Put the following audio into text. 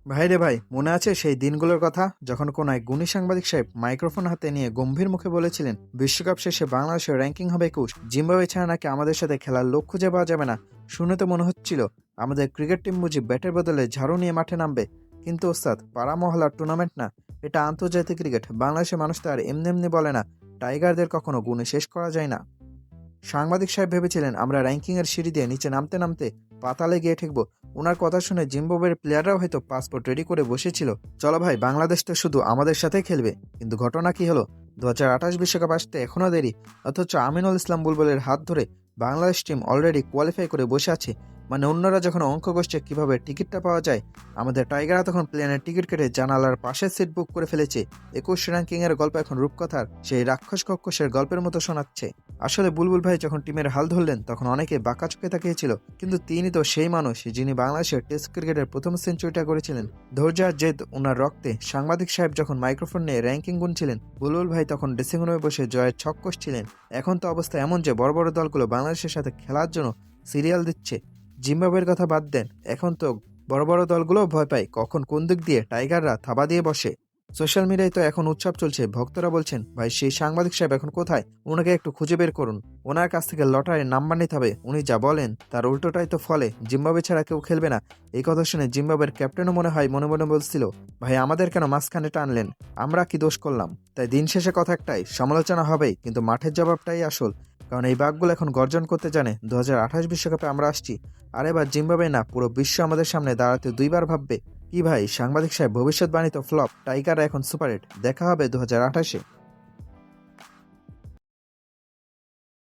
ভাই রে ভাই, মনে আছে সেই দিনগুলোর কথা যখন কোন এক গুণী সাংবাদিক সাহেব মাইক্রোফোন হাতে নিয়ে গম্ভীর মুখে বলেছিলেন বিশ্বকাপ শেষে বাংলাদেশের র্যাঙ্কিং হবে 21, জিম্বাবুয়ে ছাড়া নাকি আমাদের সাথে খেলার লোক খুঁজে পাওয়া যাবে না। শুনে তো মনে হচ্ছিল আমাদের ক্রিকেট টিম বুঝি ব্যাটের বদলে ঝাড়ু নিয়ে মাঠে নামবে। কিন্তু ওস্তাদ, পাড়া মহলার টুর্নামেন্ট না, এটা আন্তর্জাতিক ক্রিকেট। বাংলাদেশের মানুষ তো আর এমনি এমনি বলে না টাইগারদের কখনো গুণে শেষ করা যায় না। সাংবাদিক সাহেব ভেবেছিলেন আমরা র্যাঙ্কিংয়ের সিঁড়ি দিয়ে নিচে নামতে নামতে পাতালে গিয়ে ঠেকবো। ওনার কথা শুনে জিম্বাবুয়ের প্লেয়াররাও হয়তো পাসপোর্ট রেডি করে বসেছিল, চলো ভাই বাংলাদেশ তো শুধু আমাদের সাথেই খেলবে। কিন্তু ঘটনা কি হলো, 2028 বিশ্বকাপ আসতে এখনও দেরি, অথচ আমিনুল ইসলাম বুলবুলের হাত ধরে বাংলাদেশ টিম অলরেডি কোয়ালিফাই করে বসে আছে। মানে অন্যরা যখন অঙ্ক কষছে কিভাবে টিকিটটা পাওয়া যায়, আমাদের টাইগাররা তখন প্লেনের টিকিট কেটে জানালার পাশের সিট বুক করে ফেলেছে। 21 র্যাঙ্কিংয়ের গল্প এখন রূপকথার সেই রাক্ষস কক্ষসের গল্পের মতো শোনাচ্ছে। আসলে বুলবুল ভাই যখন টিমের হাল ধরলেন তখন অনেকে বাঁকা চোখে তাকিয়েছিল, কিন্তু তিনি তো সেই মানুষ যিনি বাংলাদেশের টেস্ট ক্রিকেটের প্রথম সেঞ্চুরিটা করেছিলেন। ধৈর্য আর জেদ ওনার রক্তে। সাংবাদিক সাহেব যখন মাইক্রোফোন নিয়ে র্যাঙ্কিং গুনছিলেন, বুলবুল ভাই তখন ড্রেসিং রুমে বসে জয়ের ছক কষছিলেন। এখন তো অবস্থা এমন যে বড় বড় দলগুলো বাংলাদেশের সাথে খেলার জন্য সিরিয়াল দিচ্ছে। জিম্বাবুয়ের কথা বাদ দেন, এখন তো বড় বড় দলগুলো ভয় পায় কখন কোন দিক দিয়ে টাইগাররা থাবা দিয়ে বসে। সোশ্যাল মিডিয়ায় তো এখন উৎসব চলছে, ভক্তরা বলছেন ভাই সেই সাংবাদিক সাহেব এখন কোথায়, ওনাকে একটু খুঁজে বের করুন। ওনার কাছ থেকে লটারির নাম্বার নিতে হবে, উনি যা বলেন তার উল্টোটাই তো ফলে। জিম্বাবুয়ে ছাড়া কেউ খেলবে না। এই কথা শুনে জিম্বাবুয়ের ক্যাপ্টেনও মনে হয় মনে মনে বলছিল, ভাই আমাদের কেন মাঝখানে টানলেন, আমরা কি দোষ করলাম। তাই দিন শেষে কথা একটাই, সমালোচনা হবেই কিন্তু মাঠের জবাবটাই আসল। কারণ এই বাঘগুলো এখন গর্জন করতে জানে 2028 বিশ্বকাপে আমরা আসছি। আর এবার জিম্বাবুয়ে না, পুরো বিশ্ব আমাদের সামনে দাঁড়াতে দুইবার ভাববে। কি ভাই সাংবাদিক সাহেব, ভবিষ্যৎবাণী তো ফ্লপ, টাইগাররা এখন সুপারহিট। দেখা হবে 2028-এ।